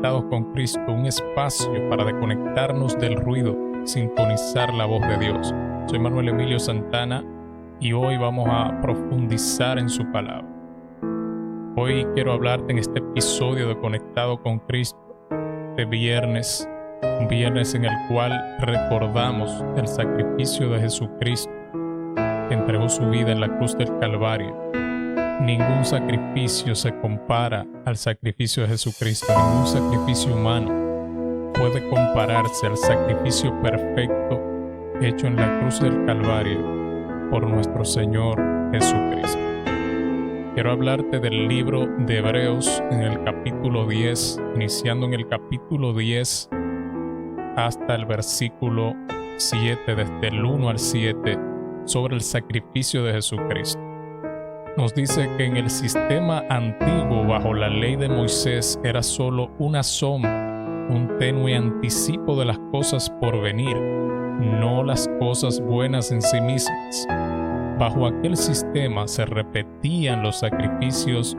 Conectados con Cristo, un espacio para desconectarnos del ruido, sintonizar la voz de Dios. Soy Manuel Emilio Santana y hoy vamos a profundizar en su palabra. Hoy quiero hablarte en este episodio de Conectado con Cristo, de viernes, un viernes en el cual recordamos el sacrificio de Jesucristo, que entregó su vida en la cruz del Calvario. Ningún sacrificio se compara al sacrificio de Jesucristo. Ningún sacrificio humano puede compararse al sacrificio perfecto hecho en la cruz del Calvario por nuestro Señor Jesucristo. Quiero hablarte del libro de Hebreos en el capítulo 10, iniciando en el capítulo 10 hasta el versículo 7, desde el 1 al 7, sobre el sacrificio de Jesucristo. Nos dice que en el sistema antiguo bajo la ley de Moisés era solo una sombra, un tenue anticipo de las cosas por venir, no las cosas buenas en sí mismas. Bajo aquel sistema se repetían los sacrificios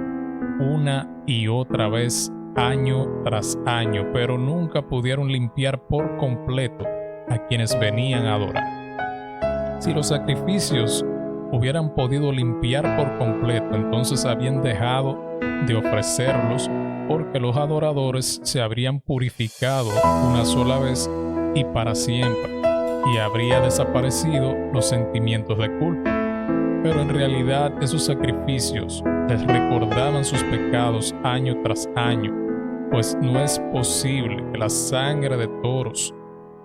una y otra vez, año tras año, pero nunca pudieron limpiar por completo a quienes venían a adorar. Si los sacrificios hubieran podido limpiar por completo, entonces habían dejado de ofrecerlos porque los adoradores se habrían purificado una sola vez y para siempre, y habría desaparecido los sentimientos de culpa. Pero en realidad esos sacrificios les recordaban sus pecados año tras año, pues no es posible que la sangre de toros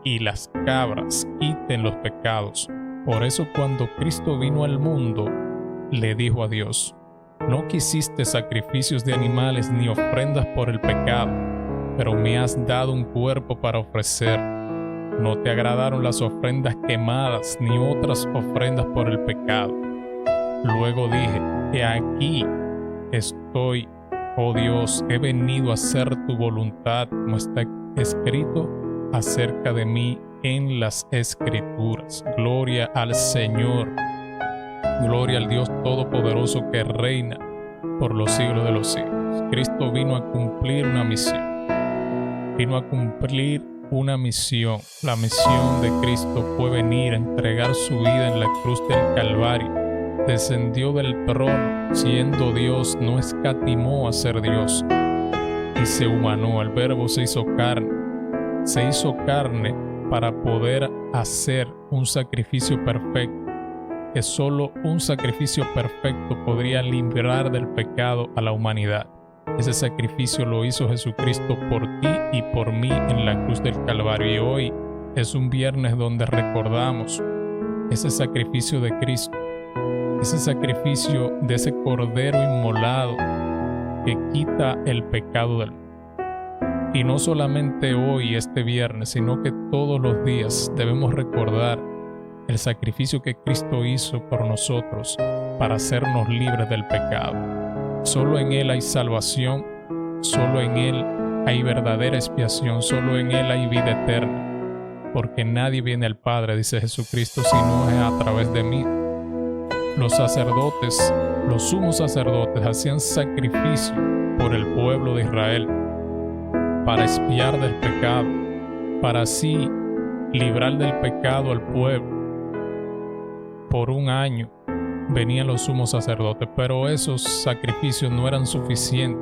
y las cabras quiten los pecados. Por eso cuando Cristo vino al mundo, le dijo a Dios: no quisiste sacrificios de animales ni ofrendas por el pecado, pero me has dado un cuerpo para ofrecer. No te agradaron las ofrendas quemadas ni otras ofrendas por el pecado. Luego dije: he aquí estoy, oh Dios, he venido a hacer tu voluntad, como está escrito acerca de mí en las Escrituras. Gloria al Señor, gloria al Dios Todopoderoso que reina por los siglos de los siglos. Cristo vino a cumplir una misión. Vino a cumplir una misión. La misión de Cristo fue venir a entregar su vida en la cruz del Calvario. Descendió del trono, siendo Dios, no escatimó a ser Dios y se humanó. El Verbo se hizo carne para poder hacer un sacrificio perfecto, que solo un sacrificio perfecto podría librar del pecado a la humanidad. Ese sacrificio lo hizo Jesucristo por ti y por mí en la cruz del Calvario. Y hoy es un viernes donde recordamos ese sacrificio de Cristo, ese sacrificio de ese Cordero inmolado que quita el pecado del mundo. Y no solamente hoy, este viernes, sino que todos los días debemos recordar el sacrificio que Cristo hizo por nosotros para hacernos libres del pecado. Solo en Él hay salvación, solo en Él hay verdadera expiación, solo en Él hay vida eterna, porque nadie viene al Padre, dice Jesucristo, si no es a través de mí. Los sacerdotes, los sumos sacerdotes, hacían sacrificio por el pueblo de Israel, para expiar del pecado, para así librar del pecado al pueblo. Por un año venían los sumos sacerdotes, pero esos sacrificios no eran suficientes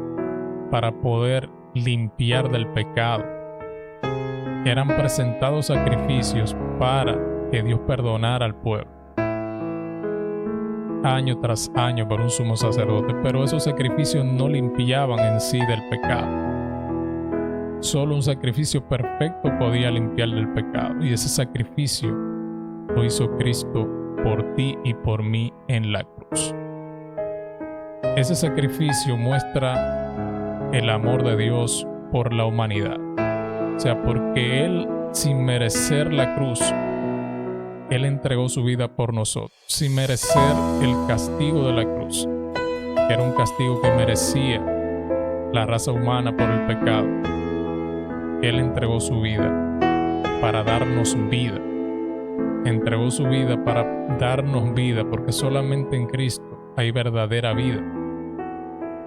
para poder limpiar del pecado. Eran presentados sacrificios para que Dios perdonara al pueblo, año tras año por un sumo sacerdote, pero esos sacrificios no limpiaban en sí del pecado. Solo un sacrificio perfecto podía limpiar del pecado, y ese sacrificio lo hizo Cristo por ti y por mí en la cruz. Ese sacrificio muestra el amor de Dios por la humanidad. O sea, porque Él, sin merecer la cruz, Él entregó su vida por nosotros, sin merecer el castigo de la cruz, que era un castigo que merecía la raza humana por el pecado. Él entregó su vida para darnos vida. Entregó su vida para darnos vida, porque solamente en Cristo hay verdadera vida.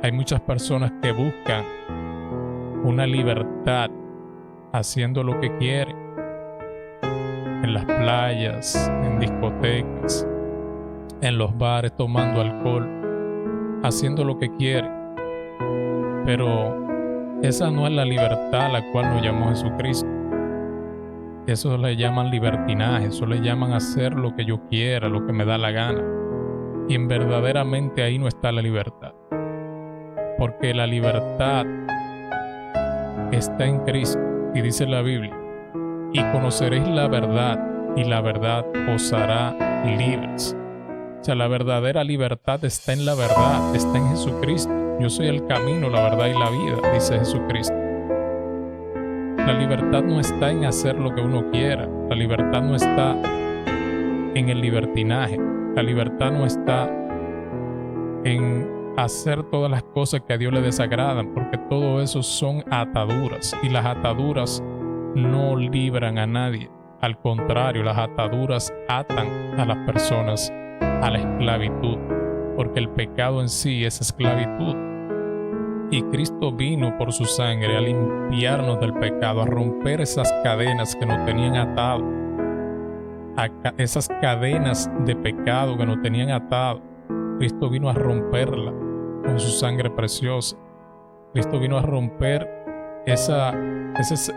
Hay muchas personas que buscan una libertad haciendo lo que quiere, en las playas, en discotecas, en los bares tomando alcohol, haciendo lo que quiere. Pero esa no es la libertad a la cual nos llamó Jesucristo. Eso le llaman libertinaje, eso le llaman hacer lo que yo quiera, lo que me da la gana. Y verdaderamente ahí no está la libertad. Porque la libertad está en Cristo. Y dice la Biblia: y conoceréis la verdad, y la verdad os hará libres. O sea, la verdadera libertad está en la verdad, está en Jesucristo. Yo soy el camino, la verdad y la vida, dice Jesucristo. La libertad no está en hacer lo que uno quiera. La libertad no está en el libertinaje. La libertad no está en hacer todas las cosas que a Dios le desagradan, porque todo eso son ataduras, y las ataduras no libran a nadie. Al contrario, las ataduras atan a las personas a la esclavitud, porque el pecado en sí es esclavitud. Y Cristo vino por su sangre a limpiarnos del pecado, a romper esas cadenas que nos tenían atados, esas cadenas de pecado que nos tenían atados. Cristo vino a romperla con su sangre preciosa. Cristo vino a romper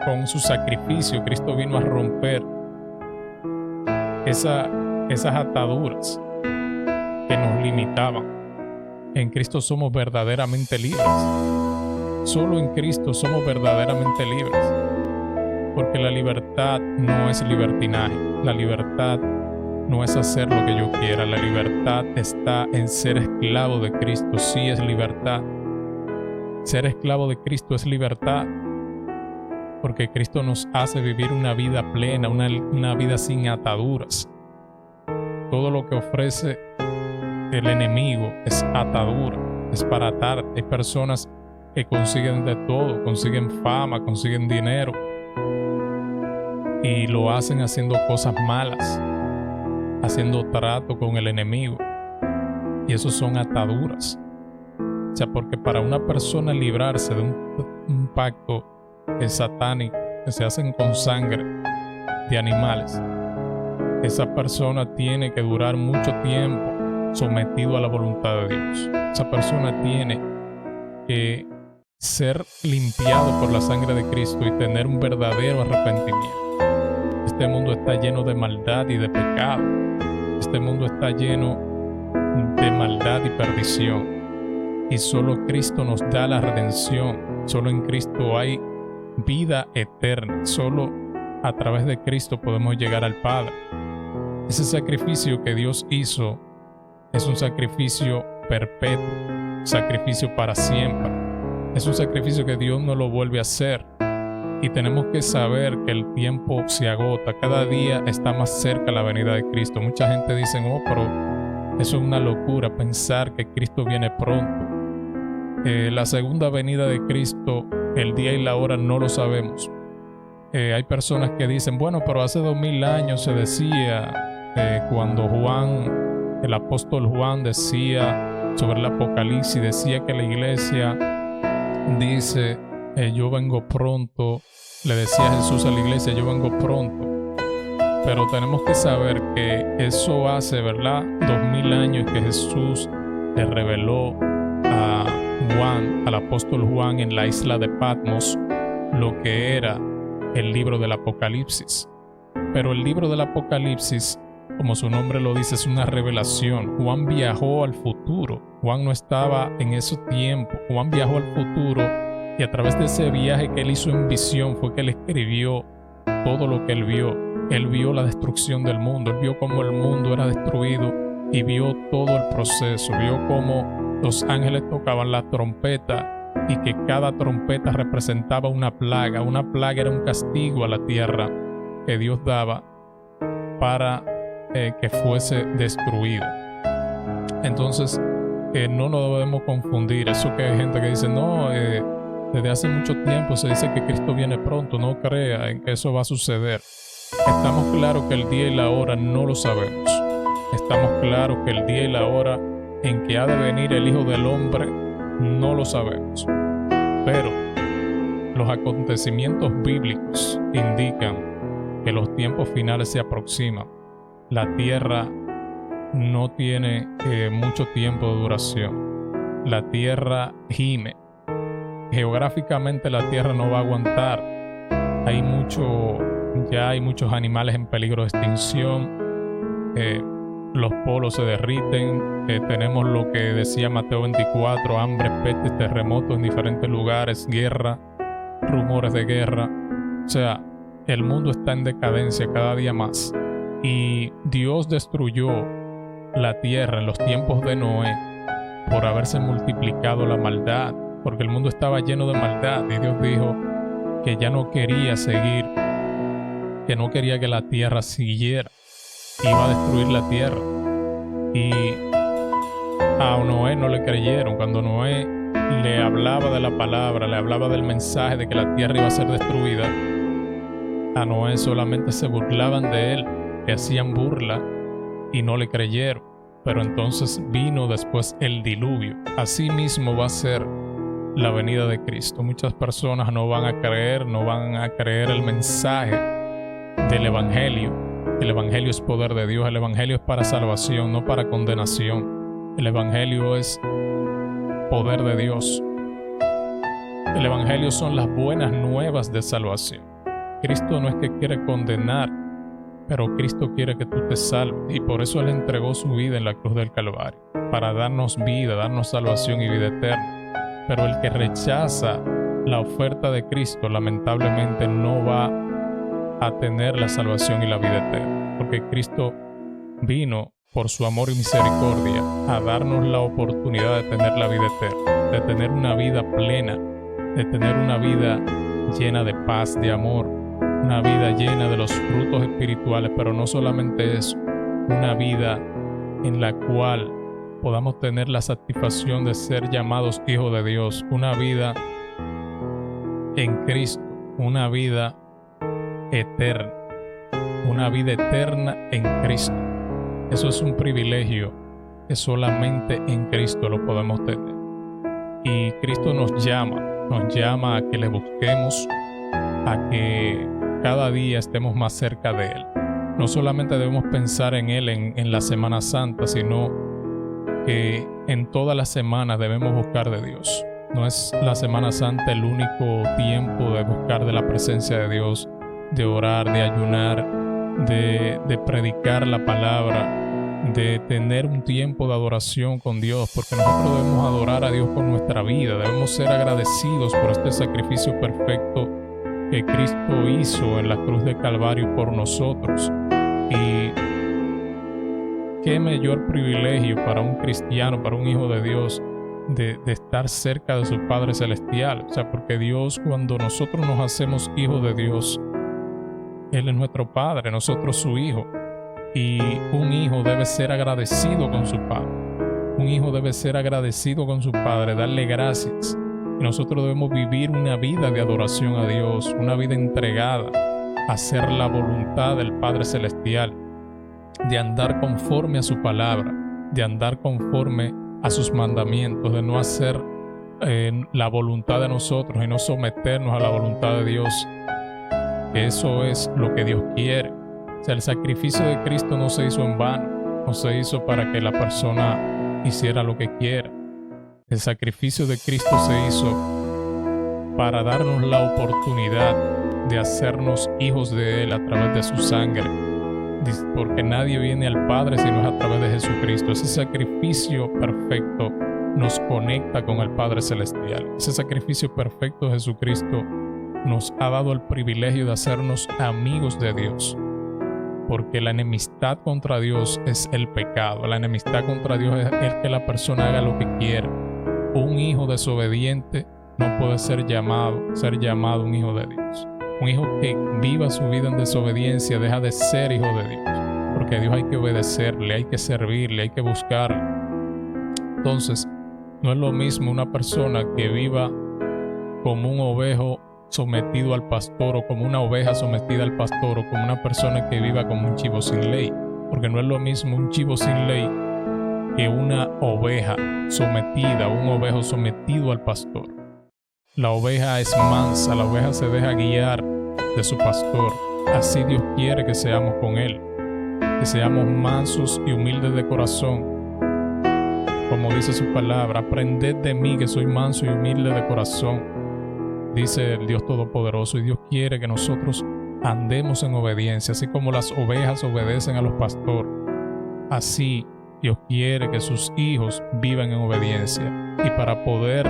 con su sacrificio. Cristo vino a romper esas ataduras que nos limitaban. En Cristo somos verdaderamente libres. Solo en Cristo somos verdaderamente libres. Porque la libertad no es libertinaje. La libertad no es hacer lo que yo quiera. La libertad está en ser esclavo de Cristo. Sí es libertad. Ser esclavo de Cristo es libertad. Porque Cristo nos hace vivir una vida plena, una vida sin ataduras. Todo lo que ofrece el enemigo es atadura, es para atar. Hay personas que consiguen de todo, consiguen fama, consiguen dinero, y lo hacen haciendo cosas malas, haciendo trato con el enemigo, y eso son ataduras. O sea, porque para una persona librarse de un pacto satánico que se hacen con sangre de animales, esa persona tiene que durar mucho tiempo sometido a la voluntad de Dios. Esa persona tiene que ser limpiado por la sangre de Cristo y tener un verdadero arrepentimiento. Este mundo está lleno de maldad y de pecado. Este mundo está lleno de maldad y perdición. Y solo Cristo nos da la redención. Solo en Cristo hay vida eterna. Solo a través de Cristo podemos llegar al Padre. Ese sacrificio que Dios hizo es un sacrificio perpetuo, un sacrificio para siempre. Es un sacrificio que Dios no lo vuelve a hacer. Y tenemos que saber que el tiempo se agota. Cada día está más cerca la venida de Cristo. Mucha gente dice: oh, pero eso es una locura pensar que Cristo viene pronto. La segunda venida de Cristo, el día y la hora no lo sabemos. Hay personas que dicen: bueno, pero hace 2000 años se decía, cuando el apóstol Juan decía sobre el Apocalipsis, decía que la iglesia dice: yo vengo pronto. Le decía Jesús a la iglesia: yo vengo pronto. Pero tenemos que saber que eso hace, ¿verdad?, 2000 años que Jesús le reveló a Juan, al apóstol Juan, en la isla de Patmos, lo que era el libro del Apocalipsis. Pero el libro del Apocalipsis, como su nombre lo dice, es una revelación. Juan viajó al futuro. Juan no estaba en ese tiempo. Juan viajó al futuro, y a través de ese viaje que él hizo en visión fue que él escribió todo lo que él vio. Él vio la destrucción del mundo. Él vio cómo el mundo era destruido y vio todo el proceso. Vio cómo los ángeles tocaban la trompeta y que cada trompeta representaba una plaga. Una plaga era un castigo a la tierra que Dios daba para que fuese destruido. Entonces, no nos debemos confundir. Eso que hay gente que dice: no, desde hace mucho tiempo se dice que Cristo viene pronto. No crea en que eso va a suceder. Estamos claros que el día y la hora no lo sabemos. Estamos claros que el día y la hora en que ha de venir el Hijo del Hombre no lo sabemos. Pero los acontecimientos bíblicos indican que los tiempos finales se aproximan. La tierra no tiene mucho tiempo de duración. La tierra gime. Geográficamente la tierra no va a aguantar. Ya hay muchos animales en peligro de extinción. Los polos se derriten. Tenemos lo que decía Mateo 24: hambre, pestes, terremotos en diferentes lugares, guerra, rumores de guerra. O sea, el mundo está en decadencia cada día más. Y Dios destruyó la tierra en los tiempos de Noé por haberse multiplicado la maldad, porque el mundo estaba lleno de maldad, y Dios dijo que ya no quería seguir, que no quería que la tierra siguiera, iba a destruir la tierra. Y a Noé no le creyeron. Cuando Noé le hablaba de la palabra, le hablaba del mensaje de que la tierra iba a ser destruida, a Noé solamente se burlaban de él, le hacían burla y no le creyeron. Pero entonces vino después el diluvio. Así mismo va a ser la venida de Cristo. Muchas personas no van a creer el mensaje del Evangelio. El Evangelio es poder de Dios. El Evangelio es para salvación, no para condenación. El Evangelio es poder de Dios. El Evangelio son las buenas nuevas de salvación. Cristo no es que quiere condenar, pero Cristo quiere que tú te salves, y por eso Él entregó su vida en la cruz del Calvario, para darnos vida, darnos salvación y vida eterna. Pero el que rechaza la oferta de Cristo, lamentablemente no va a tener la salvación y la vida eterna, porque Cristo vino por su amor y misericordia a darnos la oportunidad de tener la vida eterna, de tener una vida plena, de tener una vida llena de paz, de amor, una vida llena de los frutos espirituales, pero no solamente eso, una vida en la cual podamos tener la satisfacción de ser llamados hijos de Dios, una vida en Cristo, una vida eterna, en Cristo. Eso es un privilegio que solamente en Cristo lo podemos tener. Y Cristo nos llama a que le busquemos, a que cada día estemos más cerca de Él. No solamente debemos pensar en Él en la Semana Santa, sino que en toda la semana debemos buscar de Dios. No es la Semana Santa el único tiempo de buscar de la presencia de Dios, de orar, de ayunar, de predicar la palabra, de tener un tiempo de adoración con Dios, porque nosotros debemos adorar a Dios con nuestra vida. Debemos ser agradecidos por este sacrificio perfecto que Cristo hizo en la cruz de Calvario por nosotros. Y qué mayor privilegio para un cristiano, para un hijo de Dios, de estar cerca de su Padre Celestial. O sea, porque Dios, cuando nosotros nos hacemos hijos de Dios, Él es nuestro Padre, nosotros su Hijo. Y un hijo debe ser agradecido con su Padre. Un hijo debe ser agradecido con su Padre, darle gracias. Y nosotros debemos vivir una vida de adoración a Dios, una vida entregada a hacer la voluntad del Padre Celestial, de andar conforme a su palabra, de andar conforme a sus mandamientos, de no hacer la voluntad de nosotros y no someternos a la voluntad de Dios. Eso es lo que Dios quiere. O sea, el sacrificio de Cristo no se hizo en vano, no se hizo para que la persona hiciera lo que quiera. El sacrificio de Cristo se hizo para darnos la oportunidad de hacernos hijos de Él a través de su sangre, porque nadie viene al Padre si no es a través de Jesucristo. Ese sacrificio perfecto nos conecta con el Padre Celestial. Ese sacrificio perfecto de Jesucristo nos ha dado el privilegio de hacernos amigos de Dios, porque la enemistad contra Dios es el pecado. La enemistad contra Dios es el que la persona haga lo que quiera. Un hijo desobediente no puede ser llamado un hijo de Dios. Un hijo que viva su vida en desobediencia deja de ser hijo de Dios, porque a Dios hay que obedecerle, hay que servirle, hay que buscarle. Entonces, no es lo mismo una persona que viva como un ovejo sometido al pastor, o como una oveja sometida al pastor, o como una persona que viva como un chivo sin ley, porque no es lo mismo un chivo sin ley que una oveja sometida, un ovejo sometido al pastor. La oveja es mansa, la oveja se deja guiar de su pastor. Así Dios quiere que seamos con Él, que seamos mansos y humildes de corazón. Como dice su palabra, aprended de mí que soy manso y humilde de corazón, dice el Dios Todopoderoso. Y Dios quiere que nosotros andemos en obediencia, así como las ovejas obedecen a los pastores. Así Dios quiere que sus hijos vivan en obediencia. Y para poder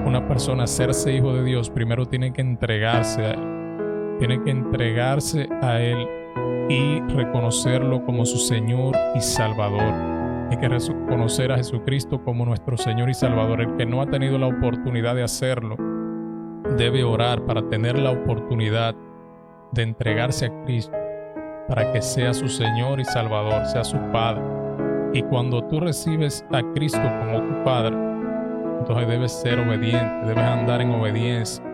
una persona hacerse hijo de Dios, primero tiene que entregarse a Él. Tiene que entregarse a Él y reconocerlo como su Señor y Salvador. Hay que reconocer a Jesucristo como nuestro Señor y Salvador. El que no ha tenido la oportunidad de hacerlo, debe orar para tener la oportunidad de entregarse a Cristo, para que sea su Señor y Salvador, sea su Padre. Y cuando tú recibes a Cristo como tu Padre, entonces debes ser obediente, debes andar en obediencia,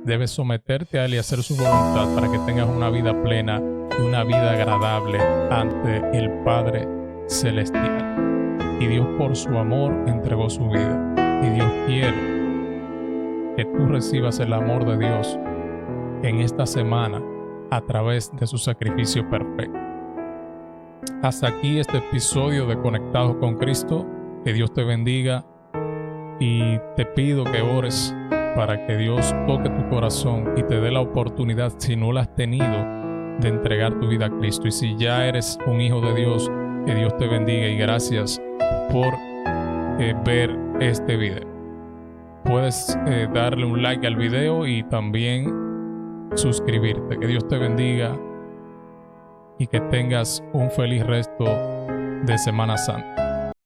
debes someterte a Él y hacer su voluntad para que tengas una vida plena y una vida agradable ante el Padre Celestial. Y Dios, por su amor, entregó su vida. Y Dios quiere que tú recibas el amor de Dios en esta semana a través de su sacrificio perfecto. Hasta aquí este episodio de Conectados con Cristo. Que Dios te bendiga y te pido que ores para que Dios toque tu corazón y te dé la oportunidad, si no la has tenido, de entregar tu vida a Cristo. Y si ya eres un hijo de Dios, que Dios te bendiga y gracias por ver este video. Puedes darle un like al video y también suscribirte. Que Dios te bendiga y que tengas un feliz resto de Semana Santa.